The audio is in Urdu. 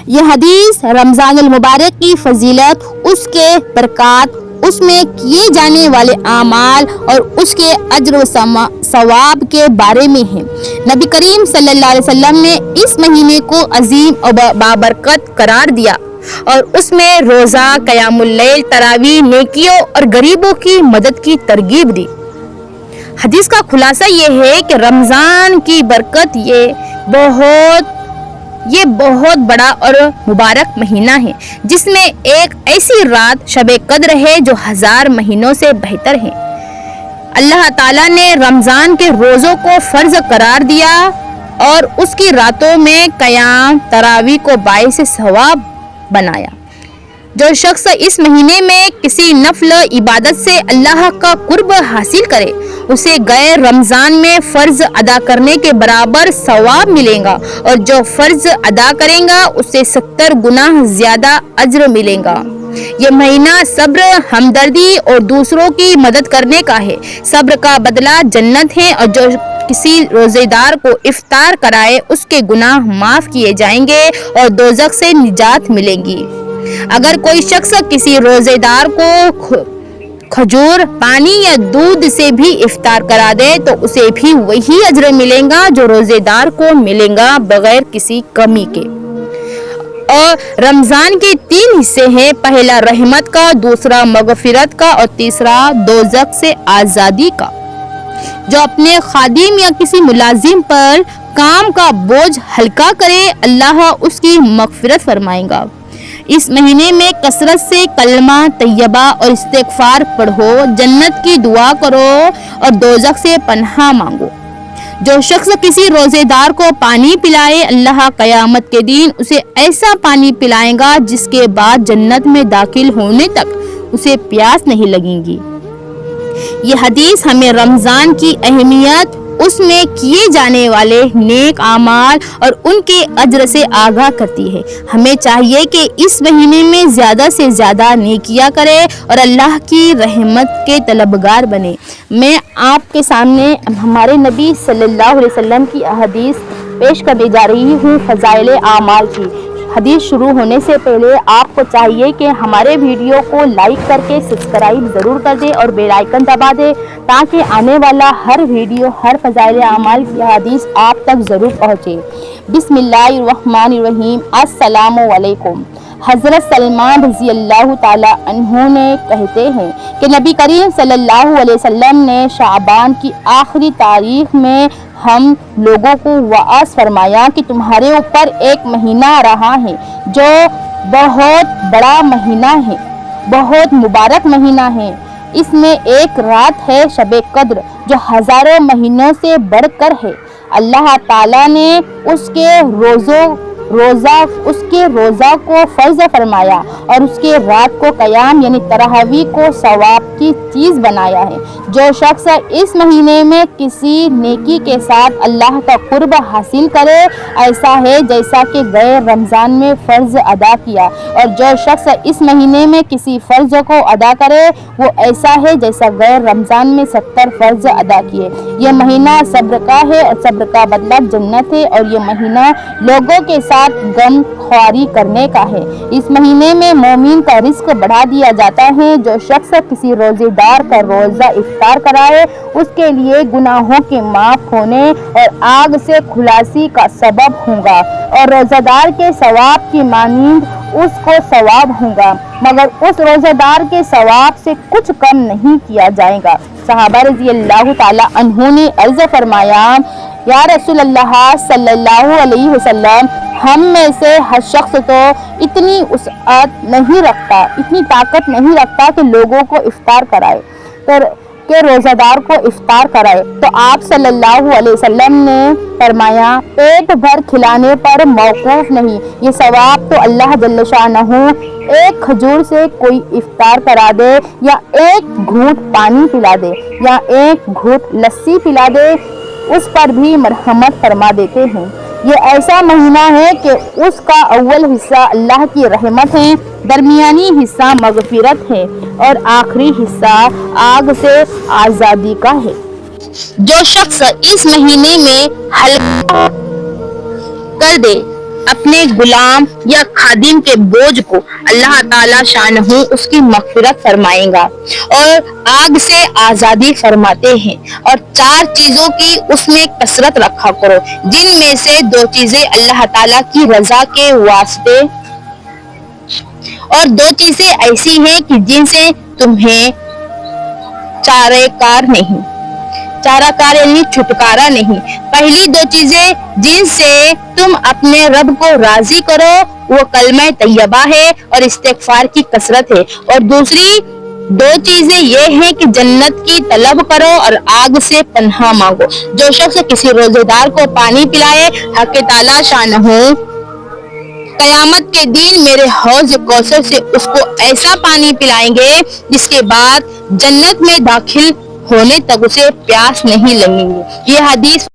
یہ حدیث رمضان المبارک کی فضیلت، اس کے برکات، اس میں کیے جانے والے اعمال اور اس کے اجر و ثواب کے بارے میں ہے۔ نبی کریم صلی اللہ علیہ وسلم نے اس مہینے کو عظیم اور بابرکت قرار دیا اور اس میں روزہ، قیام اللیل، تراویح، نیکیوں اور غریبوں کی مدد کی ترغیب دی۔ حدیث کا خلاصہ یہ ہے کہ رمضان کی برکت یہ بہت بڑا اور مبارک مہینہ ہے جس میں ایک ایسی رات شب قدر ہے جو 1000 مہینوں سے بہتر ہے۔ اللہ تعالیٰ نے رمضان کے روزوں کو فرض قرار دیا اور اس کی راتوں میں قیام تراویح کو باعث ثواب بنایا۔ جو شخص اس مہینے میں کسی نفل عبادت سے اللہ کا قرب حاصل کرے اسے غیر رمضان میں فرض ادا کرنے کے برابر ثواب ملے گا، اور جو فرض ادا کرے گا اسے 70 گنا زیادہ اجر ملے گا۔ یہ مہینہ صبر، ہمدردی اور دوسروں کی مدد کرنے کا ہے۔ صبر کا بدلہ جنت ہے، اور جو کسی روزے دار کو افطار کرائے اس کے گناہ معاف کیے جائیں گے اور دوزخ سے نجات ملے گی۔ اگر کوئی شخص کسی روزے دار کو کھجور، پانی یا دودھ سے بھی افطار کرا دے تو اسے بھی وہی اجر ملے گا جو روزے دار کو ملے گا بغیر کسی کمی کے۔ اور رمضان کے 3 حصے ہیں، پہلا رحمت کا، دوسرا مغفرت کا اور تیسرا دوزخ سے آزادی کا۔ جو اپنے خادم یا کسی ملازم پر کام کا بوجھ ہلکا کرے اللہ اس کی مغفرت فرمائے گا۔ اس مہینے میں کثرت سے کلمہ طیبہ اور استغفار پڑھو، جنت کی دعا کرو اور دوزخ سے پناہ مانگو۔ جو شخص کسی روزے دار کو پانی پلائے اللہ قیامت کے دن اسے ایسا پانی پلائے گا جس کے بعد جنت میں داخل ہونے تک اسے پیاس نہیں لگے گی۔ یہ حدیث ہمیں رمضان کی اہمیت، اس میں کیے جانے والے نیک اعمال اور ان کے اجر سے آگاہ کرتی ہے۔ ہمیں چاہیے کہ اس مہینے میں زیادہ سے زیادہ نیکیاں کرے اور اللہ کی رحمت کے طلبگار بنے۔ میں آپ کے سامنے ہمارے نبی صلی اللہ علیہ وسلم کی حدیث پیش کرنے جا رہی ہوں، فضائل اعمال کی۔ حدیث شروع ہونے سے پہلے آپ کو چاہیے کہ ہمارے ویڈیو کو لائک کر کے سبسکرائب ضرور کر دیں اور بیل آئیکن دبا دیں تاکہ آنے والا ہر ویڈیو، ہر فضائل اعمال کی حدیث آپ تک ضرور پہنچے۔ بسم اللہ الرحمن الرحیم۔ السلام علیکم۔ حضرت سلمان رضی اللہ تعالی عنہ نے کہتے ہیں کہ نبی کریم صلی اللہ علیہ وسلم نے شعبان کی آخری تاریخ میں ہم لوگوں کو وعظ فرمایا کہ تمہارے اوپر ایک مہینہ آ رہا ہے جو بہت بڑا مہینہ ہے، بہت مبارک مہینہ ہے۔ اس میں ایک رات ہے شب قدر جو 1000 مہینوں سے بڑھ کر ہے۔ اللہ تعالیٰ نے اس کے روزہ کو فرض فرمایا اور اس کے رات کو قیام یعنی تراویح کو ثواب کی چیز بنایا ہے۔ جو شخص اس مہینے میں کسی نیکی کے ساتھ اللہ کا قرب حاصل کرے ایسا ہے جیسا کہ غیر رمضان میں فرض ادا کیا، اور جو شخص اس مہینے میں کسی فرض کو ادا کرے وہ ایسا ہے جیسا غیر رمضان میں 70 فرض ادا کیے۔ یہ مہینہ صبر کا ہے اور صبر کا بدلہ جنت ہے، اور یہ مہینہ لوگوں کے ساتھ غم خواری کرنے کا ہے۔ اس مہینے میں مومن کا رزق بڑھا دیا جاتا ہے۔ جو شخص کسی روزے دار کا روزہ افطار کرائے اس کے لیے گناہوں کے معاف ہونے اور آگ سے خلاصی کا سبب ہوگا، اور روزہ دار کے ثواب کی مانند اس کو ثواب ہوگا، مگر اس روزہ دار کے ثواب سے کچھ کم نہیں کیا جائے گا۔ صحابہ رضی اللہ تعالی عنہ نے عرض فرمایا، یا رسول اللہ صلی اللہ علیہ وسلم، ہم میں سے ہر شخص تو اتنی وسعت نہیں رکھتا، اتنی طاقت نہیں رکھتا کہ لوگوں کو افطار کرائے، کہ روزہ دار کو افطار کرائے۔ تو آپ صلی اللہ علیہ وسلم نے فرمایا، پیٹ بھر کھلانے پر موقوف نہیں، یہ ثواب تو اللہ جل شانہ ایک کھجور سے کوئی افطار کرا دے یا ایک گھونٹ پانی پلا دے یا ایک گھونٹ لسی پلا دے اس پر بھی مرحمت فرما دیتے ہیں۔ یہ ایسا مہینہ ہے کہ اس کا اول حصہ اللہ کی رحمت ہے، درمیانی حصہ مغفرت ہے اور آخری حصہ آگ سے آزادی کا ہے۔ جو شخص اس مہینے میں ہلکا کر دے اپنے غلام یا خادم کے بوجھ کو اللہ تعالی شانہ اس کی مغفرت فرمائے گا اور آگ سے آزادی فرماتے ہیں۔ اور 4 چیزوں کی اس میں کثرت رکھا کرو، جن میں سے 2 چیزیں اللہ تعالی کی رضا کے واسطے اور 2 چیزیں ایسی ہیں کہ جن سے تمہیں چارہ کار یعنی چھٹکارا نہیں۔ پہلی 2 چیزیں جن سے تم اپنے رب کو راضی کرو وہ کلمہ طیبہ ہے اور استغفار کی کثرت ہے، اور دوسری 2 چیزیں یہ ہیں کہ جنت کی طلب کرو اور آگ سے پناہ مانگو۔ جو شخص کسی روزے دار کو پانی پلائے، حق تعالی شانہ قیامت کے دن میرے حوض کوثر سے اس کو ایسا پانی پلائیں گے جس کے بعد جنت میں داخل ہونے تک اسے پیاس نہیں لگے گی۔ یہ حدیث